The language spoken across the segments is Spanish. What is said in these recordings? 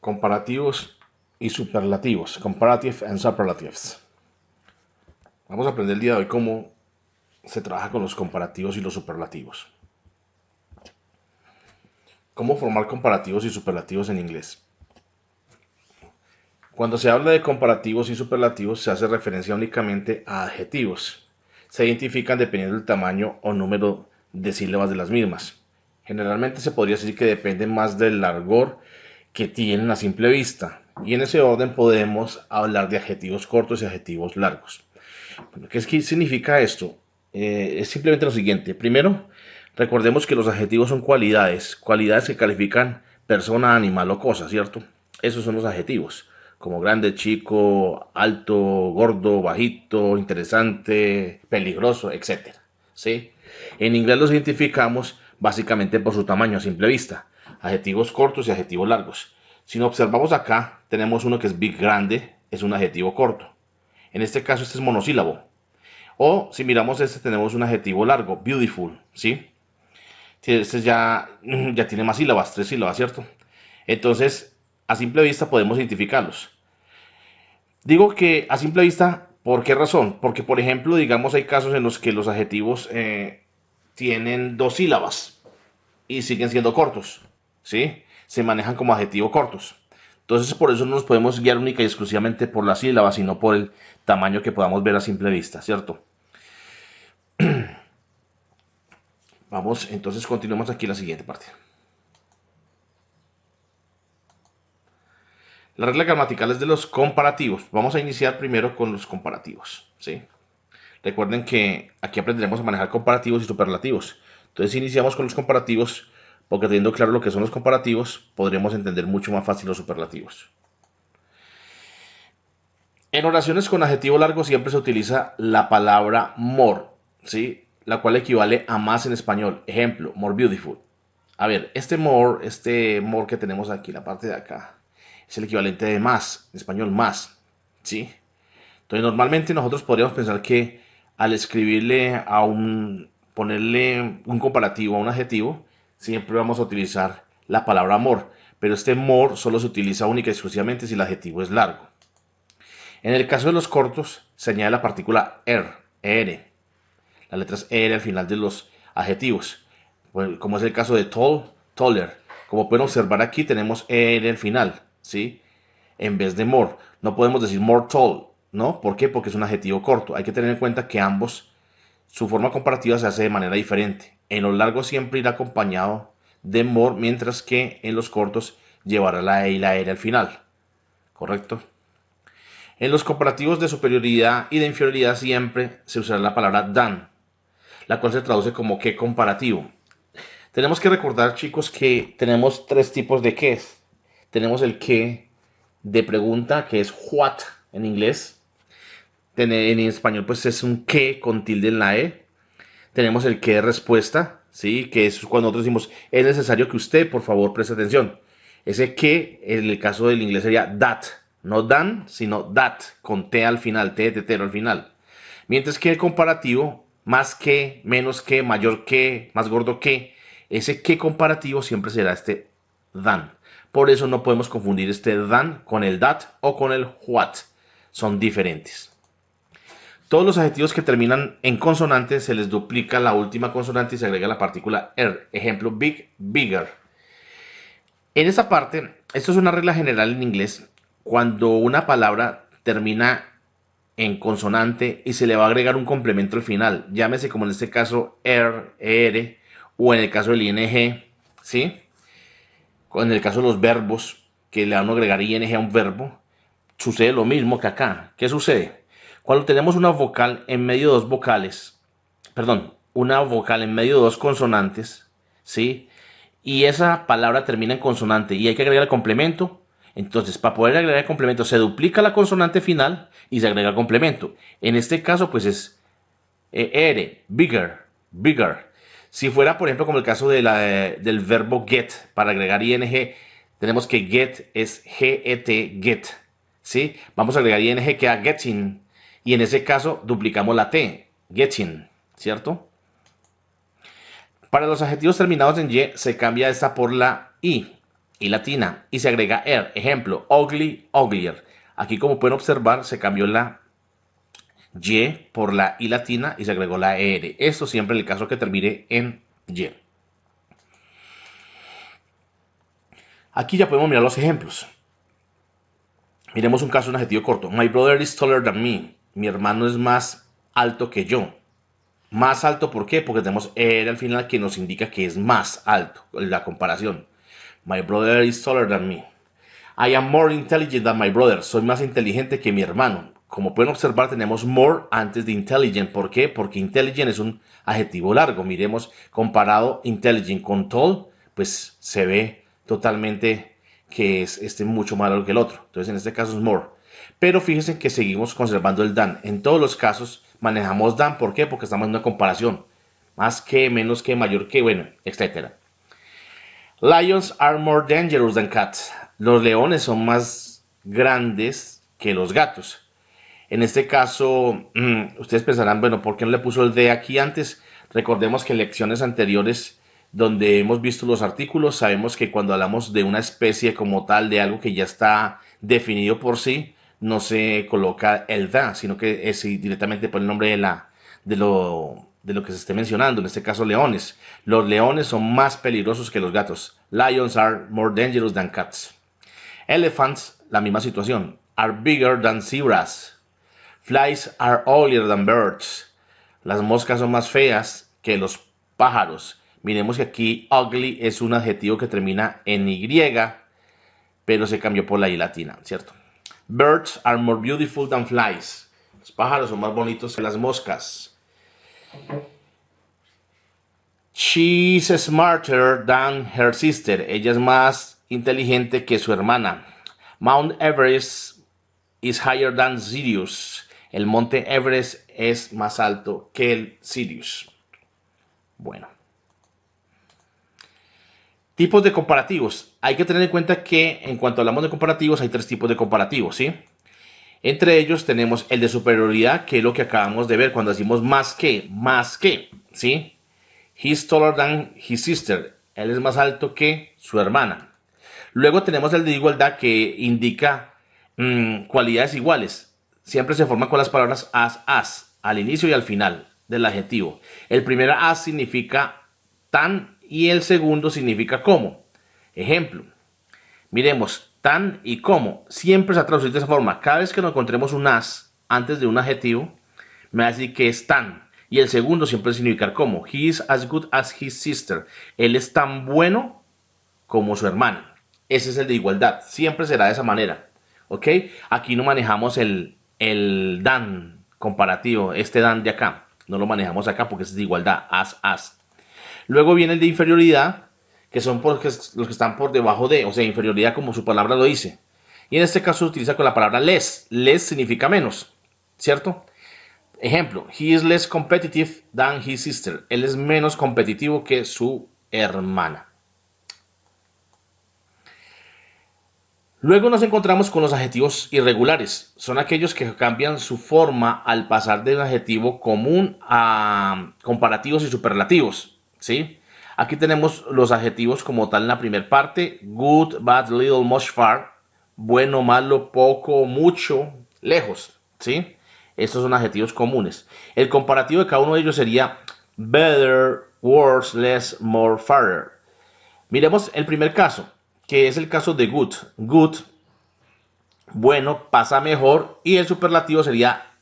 Comparativos y superlativos. Comparative and superlatives. Vamos a aprender el día de hoy cómo se trabaja con los comparativos y los superlativos. ¿Cómo formar comparativos y superlativos en inglés? Cuando se habla de comparativos y superlativos se hace referencia únicamente a adjetivos. Se identifican dependiendo del tamaño o número de sílabas de las mismas. Generalmente se podría decir que dependen más del largor que tienen a simple vista. Y en ese orden podemos hablar de adjetivos cortos y adjetivos largos. Bueno, ¿qué significa esto? Es simplemente lo siguiente. Primero, recordemos que los adjetivos son cualidades, cualidades que califican persona, animal o cosa, ¿cierto? Esos son los adjetivos, como grande, chico, alto, gordo, bajito, interesante, peligroso, etcétera. ¿Sí? En inglés los identificamos básicamente por su tamaño a simple vista, adjetivos cortos y adjetivos largos. Si nos observamos acá, tenemos uno que es big, grande, es un adjetivo corto. En este caso, este es monosílabo. O si miramos este, tenemos un adjetivo largo, beautiful, ¿sí? Este ya tiene más sílabas, 3 sílabas, ¿cierto? Entonces, a simple vista podemos identificarlos. Digo que a simple vista, ¿por qué razón? Porque, por ejemplo, digamos, hay casos en los que los adjetivos tienen 2 sílabas y siguen siendo cortos, ¿sí? Se manejan como adjetivos cortos. Entonces, por eso no nos podemos guiar única y exclusivamente por las sílabas, sino por el tamaño que podamos ver a simple vista, ¿cierto? Vamos, entonces continuemos aquí la siguiente parte. Las reglas gramaticales de los comparativos. Vamos a iniciar primero con los comparativos, ¿sí? Recuerden que aquí aprenderemos a manejar comparativos y superlativos. Entonces iniciamos con los comparativos, porque teniendo claro lo que son los comparativos, podremos entender mucho más fácil los superlativos. En oraciones con adjetivo largo siempre se utiliza la palabra more, ¿sí? La cual equivale a más en español. Ejemplo, more beautiful. A ver, este more que tenemos aquí, la parte de acá, es el equivalente de más, en español más, ¿sí? Entonces normalmente nosotros podríamos pensar que al ponerle un comparativo a un adjetivo, siempre vamos a utilizar la palabra more, pero este more solo se utiliza única y exclusivamente si el adjetivo es largo. En el caso de los cortos, se añade la partícula er, las letras er al final de los adjetivos, como es el caso de tall, taller. Como pueden observar aquí tenemos er al final, ¿sí? En vez de more. No podemos decir more tall, ¿no? ¿Por qué? Porque es un adjetivo corto. Hay que tener en cuenta que ambos, su forma comparativa se hace de manera diferente. En los largos siempre irá acompañado de more, mientras que en los cortos llevará la e y la er al final. ¿Correcto? En los comparativos de superioridad y de inferioridad siempre se usará la palabra than, la cual se traduce como que comparativo. Tenemos que recordar, chicos, que tenemos 3 tipos de qués. Tenemos el qué de pregunta, que es what en inglés. En español, pues es un qué con tilde en la e. Tenemos el qué de respuesta, ¿sí? Que es cuando nosotros decimos, es necesario que usted, por favor, preste atención. Ese qué, en el caso del inglés sería that. No dan, sino that, con t al final, t de tetero al final. Mientras que el comparativo, más que, menos que, mayor que, más gordo que, ese que comparativo siempre será este than. Por eso no podemos confundir este than con el that o con el what. Son diferentes. Todos los adjetivos que terminan en consonante se les duplica la última consonante y se agrega la partícula er. Ejemplo, big, bigger. En esa parte, esto es una regla general en inglés. Cuando una palabra termina en consonante y se le va a agregar un complemento al final, llámese como en este caso o en el caso del ing, ¿sí? En el caso de los verbos, que le van a agregar ing a un verbo, sucede lo mismo que acá. ¿Qué sucede? Cuando tenemos una vocal en medio de dos vocales, perdón, una vocal en medio de dos consonantes, ¿sí? Y esa palabra termina en consonante y hay que agregar el complemento. Entonces, para poder agregar el complemento, se duplica la consonante final y se agrega el complemento. En este caso, pues es bigger, bigger. Si fuera, por ejemplo, como el caso del verbo get, para agregar ing, tenemos que get es get, ¿sí? Vamos a agregar ing que a getting, y en ese caso duplicamos la t, getting, ¿cierto? Para los adjetivos terminados en y se cambia esta por la i. I latina y se agrega er. Ejemplo, ugly, uglier. Aquí, como pueden observar, se cambió la Y por la I latina y se agregó la ER. Esto siempre en el caso que termine en Y. Aquí ya podemos mirar los ejemplos. Miremos un caso de un adjetivo corto. My brother is taller than me. Mi hermano es más alto que yo. Más alto, ¿por qué? Porque tenemos ER al final que nos indica que es más alto. La comparación. My brother is taller than me. I am more intelligent than my brother. Soy más inteligente que mi hermano. Como pueden observar, tenemos more antes de intelligent. ¿Por qué? Porque intelligent es un adjetivo largo. Miremos, comparado intelligent con tall, pues se ve totalmente que es mucho más largo que el otro. Entonces, en este caso es more. Pero fíjense que seguimos conservando el than. En todos los casos manejamos than. ¿Por qué? Porque estamos en una comparación. Más que, menos que, mayor que, bueno, etc. Lions are more dangerous than cats. Los leones son más grandes que los gatos. En este caso, ustedes pensarán, bueno, ¿por qué no le puso el de aquí antes? Recordemos que en lecciones anteriores, donde hemos visto los artículos, sabemos que cuando hablamos de una especie como tal, de algo que ya está definido por sí, no se coloca el da, sino que es directamente por el nombre de lo que se esté mencionando, en este caso leones. Los leones son más peligrosos que los gatos. Lions are more dangerous than cats. Elephants, la misma situación, are bigger than zebras. Flies are uglier than birds. Las moscas son más feas que los pájaros. Miremos que aquí ugly es un adjetivo que termina en Y, pero se cambió por la I latina, ¿cierto? Birds are more beautiful than flies. Los pájaros son más bonitos que las moscas. She's smarter than her sister. Ella es más inteligente que su hermana. Mount Everest is higher than Sirius. El monte Everest es más alto que el Sirius. Bueno. Tipos de comparativos. Hay que tener en cuenta que en cuanto hablamos de comparativos hay tres tipos de comparativos, ¿sí? Entre ellos tenemos el de superioridad, que es lo que acabamos de ver cuando decimos más que, ¿sí? He's taller than his sister. Él es más alto que su hermana. Luego tenemos el de igualdad, que indica cualidades iguales. Siempre se forma con las palabras as, al inicio y al final del adjetivo. El primer as significa tan y el segundo significa como. Ejemplo, miremos, tan y como. Siempre se ha traducido de esa forma. Cada vez que nos encontremos un as antes de un adjetivo, me va a decir que es tan. Y el segundo siempre significa como. He is as good as his sister. Él es tan bueno como su hermana. Ese es el de igualdad. Siempre será de esa manera. ¿Ok? Aquí no manejamos el dan comparativo. Este dan de acá. No lo manejamos acá porque es de igualdad. As. Luego viene el de inferioridad, que son los que están por debajo de. O sea, inferioridad como su palabra lo dice. Y en este caso se utiliza con la palabra less. Less significa menos. ¿Cierto? Ejemplo, he is less competitive than his sister. Él es menos competitivo que su hermana. Luego nos encontramos con los adjetivos irregulares. Son aquellos que cambian su forma al pasar de un adjetivo común a comparativos y superlativos, ¿sí? Aquí tenemos los adjetivos como tal en la primera parte. Good, bad, little, much, far. Bueno, malo, poco, mucho, lejos, ¿sí? Estos son adjetivos comunes. El comparativo de cada uno de ellos sería better, worse, less, more, farther. Miremos el primer caso, que es el caso de good. Good, bueno, pasa mejor, y el superlativo sería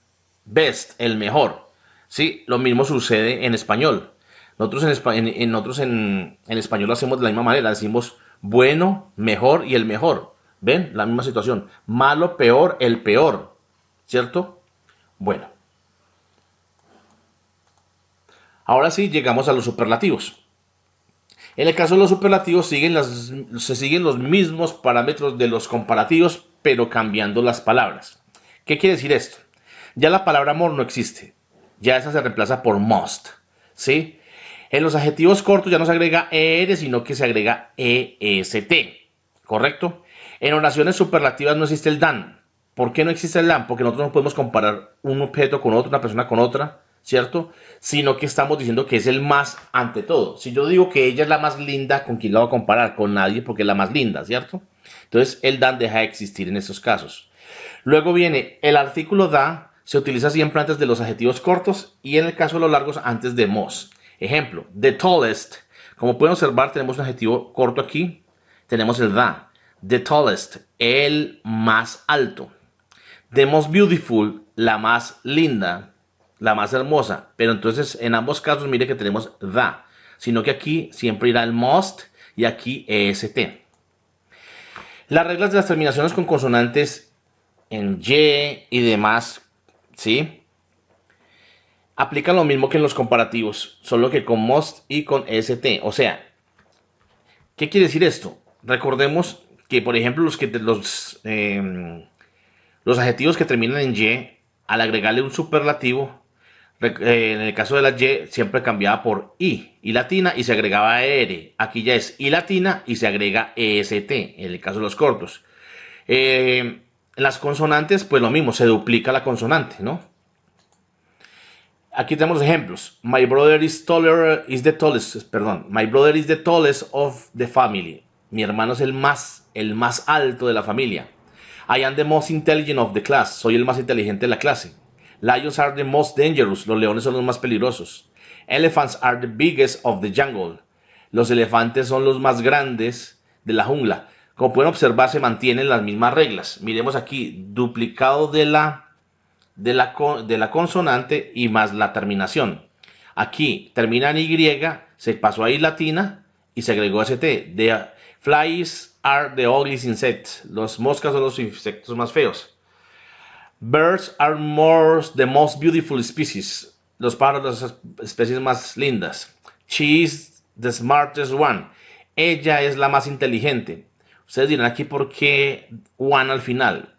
best, el mejor. ¿Sí? Lo mismo sucede en español. Nosotros en español lo hacemos de la misma manera. Decimos bueno, mejor y el mejor. ¿Ven? La misma situación. Malo, peor, el peor. ¿Cierto? Bueno, ahora sí llegamos a los superlativos. En el caso de los superlativos se siguen los mismos parámetros de los comparativos, pero cambiando las palabras. ¿Qué quiere decir esto? Ya la palabra more no existe. Ya esa se reemplaza por must. ¿Sí? En los adjetivos cortos ya no se agrega er, sino que se agrega est. ¿Correcto? En oraciones superlativas no existe el than. ¿Por qué no existe el than? Porque nosotros no podemos comparar un objeto con otro, una persona con otra, ¿cierto? Sino que estamos diciendo que es el más ante todo. Si yo digo que ella es la más linda, ¿con quién la voy a comparar? Con nadie, porque es la más linda, ¿cierto? Entonces, el than deja de existir en estos casos. Luego viene el artículo da, se utiliza siempre antes de los adjetivos cortos y en el caso de los largos antes de most. Ejemplo, the tallest. Como pueden observar, tenemos un adjetivo corto aquí, tenemos el da. The tallest, el más alto. The most beautiful, la más linda, la más hermosa. Pero entonces en ambos casos mire que tenemos da, sino que aquí siempre irá el most y aquí est. Las reglas de las terminaciones con consonantes en y y demás, ¿sí? Aplican lo mismo que en los comparativos, solo que con most y con est. O sea, ¿qué quiere decir esto? Recordemos que, por ejemplo, los adjetivos que terminan en y, al agregarle un superlativo, en el caso de la y, siempre cambiaba por i latina y se agregaba er. Aquí ya es i latina y se agrega est, en el caso de los cortos. Las consonantes, pues lo mismo, se duplica la consonante, ¿no? Aquí tenemos ejemplos. My brother is the tallest, perdón. My brother is the tallest of the family. Mi hermano es el más alto de la familia. I am the most intelligent of the class. Soy el más inteligente de la clase. Lions are the most dangerous. Los leones son los más peligrosos. Elephants are the biggest of the jungle. Los elefantes son los más grandes de la jungla. Como pueden observar, se mantienen las mismas reglas. Miremos aquí, duplicado de la consonante y más la terminación. Aquí termina en Y, se pasó a I latina y se agregó ST. The flies are the ugliest insects. Los moscas son los insectos más feos. Birds are the most beautiful species. Los pájaros son las especies más lindas. She is the smartest one. Ella es la más inteligente. Ustedes dirán aquí por qué one al final.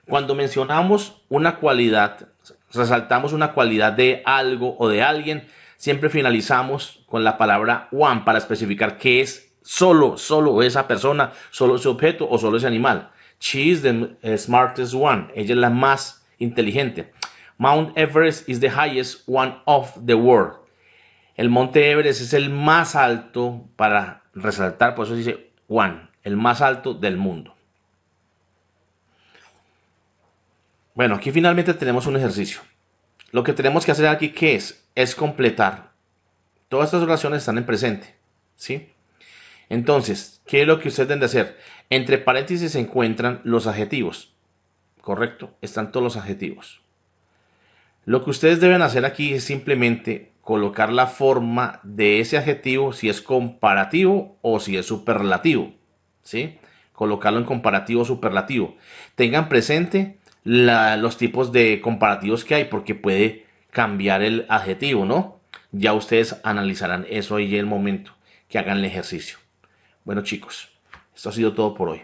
Cuando mencionamos una cualidad, resaltamos una cualidad de algo o de alguien, siempre finalizamos con la palabra one para especificar qué es solo esa persona, solo ese objeto o solo ese animal. She is the smartest one. Ella es la más inteligente. Mount Everest is the highest one of the world. El monte Everest es el más alto para resaltar, por eso dice one, el más alto del mundo. Bueno, aquí finalmente tenemos un ejercicio. Lo que tenemos que hacer aquí, ¿qué es? Es completar. Todas estas oraciones están en presente, ¿sí? Entonces, ¿qué es lo que ustedes deben de hacer? Entre paréntesis se encuentran los adjetivos, ¿correcto? Están todos los adjetivos. Lo que ustedes deben hacer aquí es simplemente colocar la forma de ese adjetivo, si es comparativo o si es superlativo, ¿sí? Colocarlo en comparativo o superlativo. Tengan presente los tipos de comparativos que hay, porque puede cambiar el adjetivo, ¿no? Ya ustedes analizarán eso ahí en el momento que hagan el ejercicio. Bueno, chicos, esto ha sido todo por hoy.